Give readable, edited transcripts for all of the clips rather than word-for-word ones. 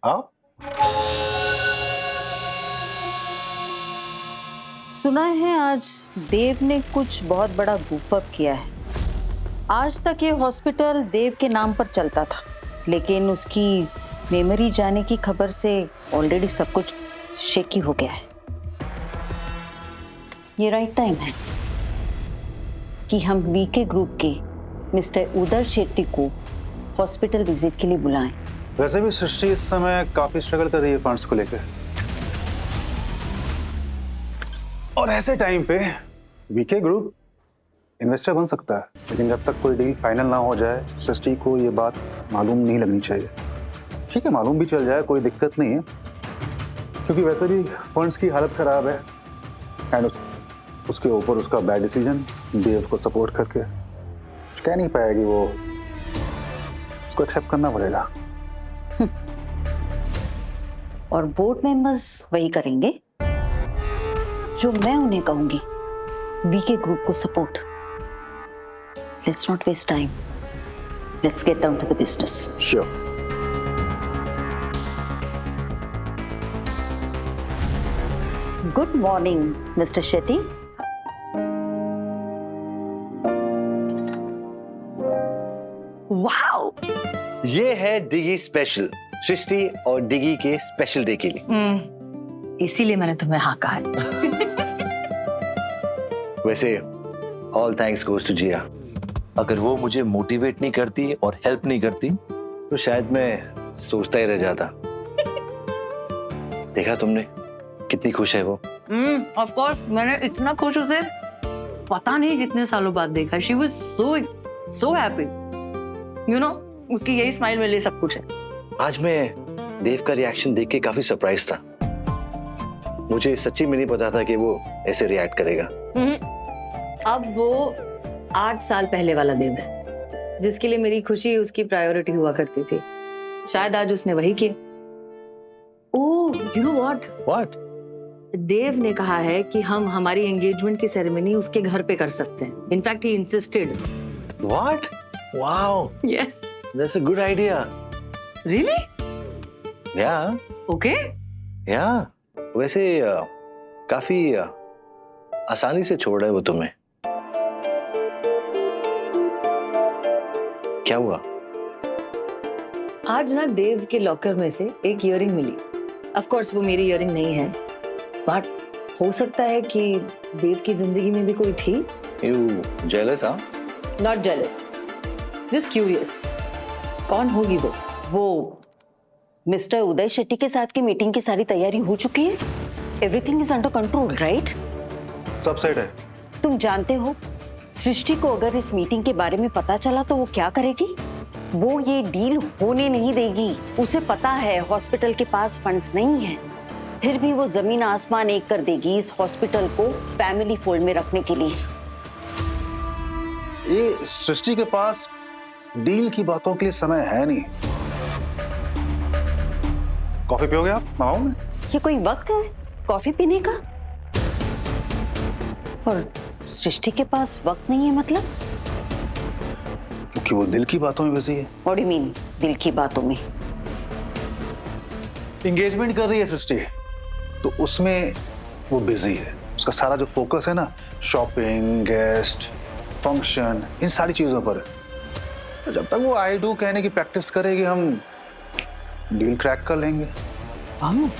आप? सुना है आज देव ने कुछ बहुत बड़ा गूफअप किया है। आज तक ये हॉस्पिटल देव के नाम पर चलता था, लेकिन उसकी मेमोरी जाने की खबर से ऑलरेडी सब कुछ शेकी हो गया है। ये राइट टाइम है कि हम वीके ग्रुप के मिस्टर उदय शेट्टी को हॉस्पिटल विजिट के लिए बुलाएं। वैसे भी सृष्टि इस समय काफी स्ट्रगल कर रही है फंड्स को लेकर, और ऐसे टाइम पे वीके ग्रुप इन्वेस्टर बन सकता है, लेकिन जब तक कोई डील फाइनल ना हो जाए सृष्टि को ये बात मालूम नहीं लगनी चाहिए। ठीक है, मालूम भी चल जाए कोई दिक्कत नहीं है, क्योंकि वैसे भी फंड्स की हालत खराब है एंड उसके ऊपर उसका बैड डिसीजन देव को सपोर्ट करके कुछ कह नहीं पाएगी, वो उसको एक्सेप्ट करना पड़ेगा। और बोर्ड मेंबर्स वही करेंगे जो मैं उन्हें कहूंगी, वीके ग्रुप को support. Let's not waste time, let's get down to the business. Sure. Good morning mister Shetty. Wow, ये है डिगी स्पेशल, सृष्टि और डिगी के स्पेशल डे के लिए। इसीलिए मैंने तुम्हें हाँ कहा है। वैसे ऑल थैंक्स गोज टू जिया। अगर वो मुझे मोटिवेट नहीं करती और हेल्प नहीं करती तो शायद मैं सोचता ही रह जाता। देखा तुमने कितनी खुश है वो। ऑफ कोर्स, मैंने इतना खुश उसे पता नहीं कितने सालों बाद देखा। She was so happy, you know. उसकी यही स्माइल मेरे लिए सब कुछ है। आज मैं देव का रिएक्शन देख के काफी सरप्राइज था। मुझे सच्ची में नहीं पता था कि वो ऐसे रिएक्ट करेगा। अब वो 8 साल पहले वाला देव है, जिसके लिए मेरी खुशी उसकी प्रायोरिटी हुआ करती थी। शायद आज उसने वही किया। ओह, यू नो व्हाट? देव ने कहा है कि हम हमारी एंगेजमेंट की सेरेमनी उसके घर पे कर सकते हैं। In fact he insisted. What? Wow, yes. that's a good idea. Really? Yeah, okay. yeah. वैसे काफी आसानी से छोड़ रहा है वो तुम्हें। क्या हुआ? आज ना देव के लॉकर में से एक इयररिंग मिली। ऑफ कोर्स वो मेरी इयररिंग नहीं है, बट हो सकता है कि देव की जिंदगी में भी कोई थी। You jealous, हाँ? Not jealous, just curious. कौन होगी वो? वो मिस्टर उदय शेट्टी के साथ की मीटिंग की सारी तैयारी हो चुकी है। Everything is under control, right? सब सेट है। तुम जानते हो सृष्टि को अगर इस मीटिंग के बारे में पता चला तो वो क्या करेगी? वो ये डील होने नहीं देगी। उसे पता है हॉस्पिटल के पास फंड्स नहीं है, फिर भी वो जमीन आसमान एक कर देगी इस हॉस्पिटल को फैमिली फोल्ड में रखने के लिए। ये सृष्टि के पास डील की बातों के लिए समय है नहीं। कॉफी पियोगे आप? मंगाऊं मैं? ये कोई वक्त है कॉफी पीने का? और सृष्टि के पास वक्त नहीं है मतलब? क्योंकि वो दिल की बातों में बिजी है। व्हाट डू यू मीन दिल की बातों में? एंगेजमेंट कर रही है सृष्टि, तो उसमें वो बिजी है। उसका सारा जो फोकस है ना, शॉपिंग, गेस्ट, फंक्शन, इन सारी चीजों पर है। तो जब तक वो आई डू कहने की प्रैक्टिस करेगी हम डील क्रैक कर लेंगे। हम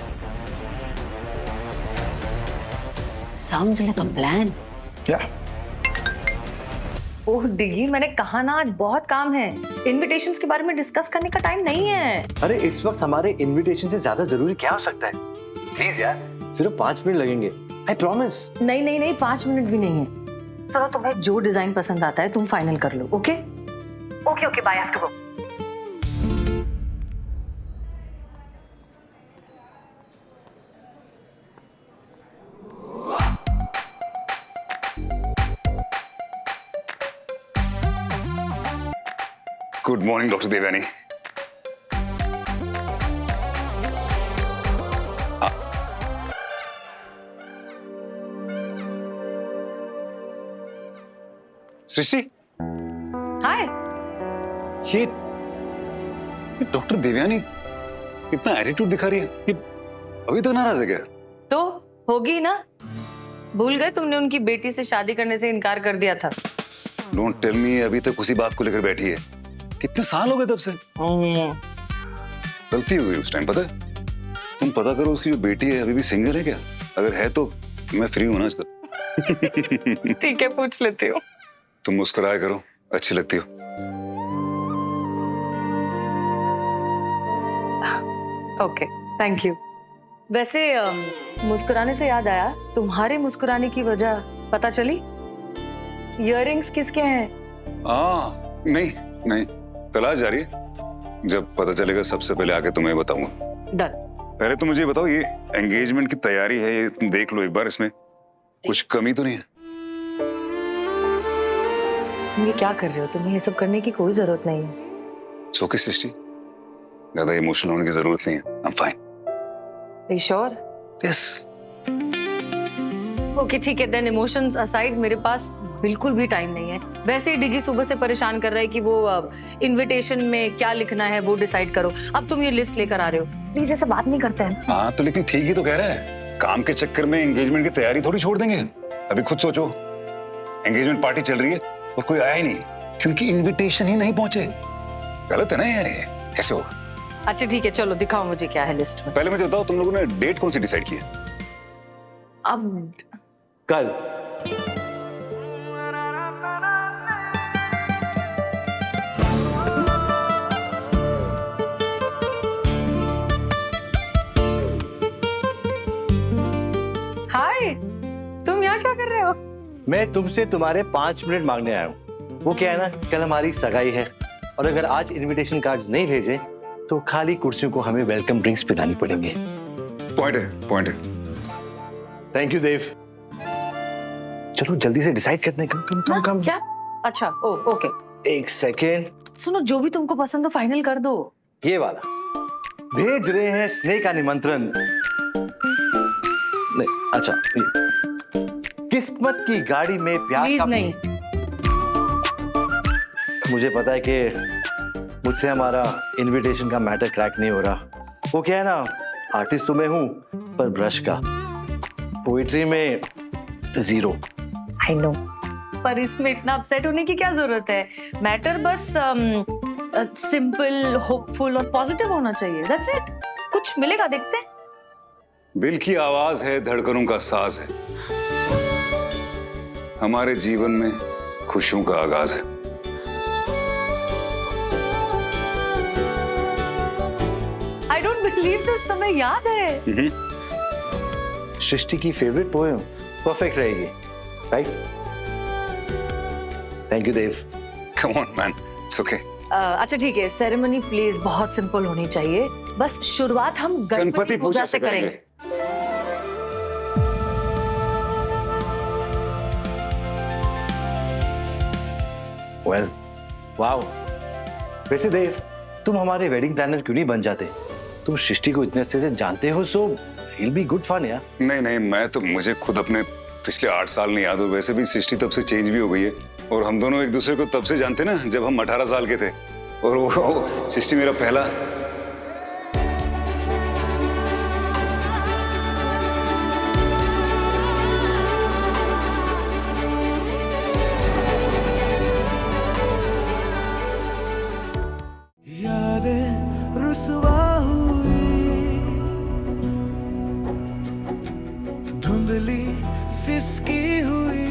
Sounds like a plan. क्या? ओह डिगी, मैंने कहा ना आज बहुत काम है। इनविटेशंस के बारे में डिस्कस करने का टाइम नहीं है। अरे इस वक्त हमारे इनविटेशन से ज्यादा जरूरी क्या हो सकता है? प्लीज यार, सिर्फ 5 मिनट लगेंगे। I promise. नहीं, 5 मिनट भी नहीं है। चलो, तुम्हें जो डिजाइन पसंद आता है तुम फाइनल कर लो। Okay okay, bye, have to go. Good morning doctor Devyani. Srishti, hi. ये डॉक्टर देवयानी इतना एटीट्यूड दिखा रही है, ये अभी तक नाराज है क्या? तो होगी ना, भूल गए तुमने उनकी बेटी से शादी करने से इनकार कर दिया था। डोंट टेल मी, अभी तक उसी बात को लेकर बैठी है। कितने साल हो गए तब से? गलती हो गई उस टाइम, पता है? तुम पता करो उसकी जो बेटी है अभी भी सिंगल है क्या? अगर है तो मैं फ्री हूं ना आजकल। ठीक है, पूछ लेती हूँ। तुम मुस्कुराया करो, अच्छी लगती हो। Okay, thank you. वैसे मुस्कुराने से याद आया, तुम्हारे मुस्कुराने की वजह पता चली? इयररिंग्स किसके हैं? नहीं, तलाश जारी है। जब पता चलेगा सबसे पहले आके तुम्हें बताऊंगा। डन। पहले तो मुझे ये बताओ, ये एंगेजमेंट की तैयारी है, ये तुम देख लो एक बार, इसमें कुछ कमी तो नहीं है? तुम ये क्या कर रहे हो? तुम्हें ये सब करने की कोई जरूरत नहीं है। ओके सृष्टि, ज्यादा इमोशनल होने की जरूरत नहीं है। I am fine. Are you sure? Yes. Okay ठीक है, देन इमोशंस असाइड, मेरे पास बिल्कुल भी टाइम नहीं है। वैसे ही डिगी सुबह से परेशान कर रहा है कि वो इनविटेशन में क्या लिखना है वो डिसाइड करो। अब तुम ये लिस्ट लेकर आ रहे हो, प्लीज ऐसे बात नहीं करते हैं। हाँ तो लेकिन ठीक ही तो कह रहा है, काम के चक्कर में एंगेजमेंट की तैयारी थोड़ी छोड़ देंगे। अभी खुद सोचो, एंगेजमेंट पार्टी चल रही है और कोई आया ही नहीं क्योंकि इनविटेशन ही नहीं पहुंचे। गलत है ना यार, ये कैसे होगा? अच्छा ठीक है, चलो दिखाओ मुझे क्या है लिस्ट में। पहले मुझे बताओ, तुम लोगों ने डेट कौन सी डिसाइड की है? अब कल। हाय, तुम यहाँ क्या कर रहे हो? मैं तुमसे तुम्हारे 5 मिनट मांगने आया हूँ। वो क्या है ना, कल हमारी सगाई है और अगर आज इनविटेशन कार्ड्स नहीं भेजे तो खाली कुर्सियों को हमें वेलकम ड्रिंक्स पिलानी पड़ेंगे। पॉइंट है। थैंक यू देव। चलो जल्दी से डिसाइड करते हैं। कम। क्या? अच्छा, ओ ओके। एक सेकेंड। सुनो, जो भी तुमको पसंद हो फाइनल कर दो। ये वाला भेज रहे हैं स्नेह का निमंत्रण। नहीं, अच्छा, किस्मत की गाड़ी में प्यार प्लीज का नहीं। मुझे पता है कि मुझसे हमारा इनविटेशन का मैटर क्रैक नहीं हो रहा। वो क्या है ना, आर्टिस्ट तो मैं हूं पर ब्रश का, पोइट्री में 0। आई नो, पर इसमें इतना अपसेट होने की क्या जरूरत है? मैटर बस सिंपल, होपफुल और पॉजिटिव होना चाहिए। That's it. कुछ मिलेगा, देखते हैं। दिल की आवाज है, धड़कनों का साज है, हमारे जीवन में खुशियों का आगाज है। आई डोंट बिलीव दिस, तुम्हें याद है? सृष्टि की फेवरेट पोएम परफेक्ट रहेगी, right? Thank you Dev. Come on man, it's okay. अच्छा ठीक है, सेरेमनी प्लीज बहुत सिंपल होनी चाहिए। बस शुरुआत हम गणपति पूजा से करेंगे। Well, wow. वैसे देव, तुम हमारे वेडिंग प्लानर क्यों नहीं बन जाते? तुम सृष्टि को इतने अच्छे से जानते हो, so it will be good fun यार। नहीं, मैं तो, मुझे खुद अपने पिछले 8 साल नहीं याद हो। वैसे भी सृष्टि तब से चेंज भी हो गई है और हम दोनों एक दूसरे को तब से जानते ना जब हम 18 साल के थे। और वो सृष्टि मेरा पहला यादें रुसवा हुई, धुंधली सिसकी हुई,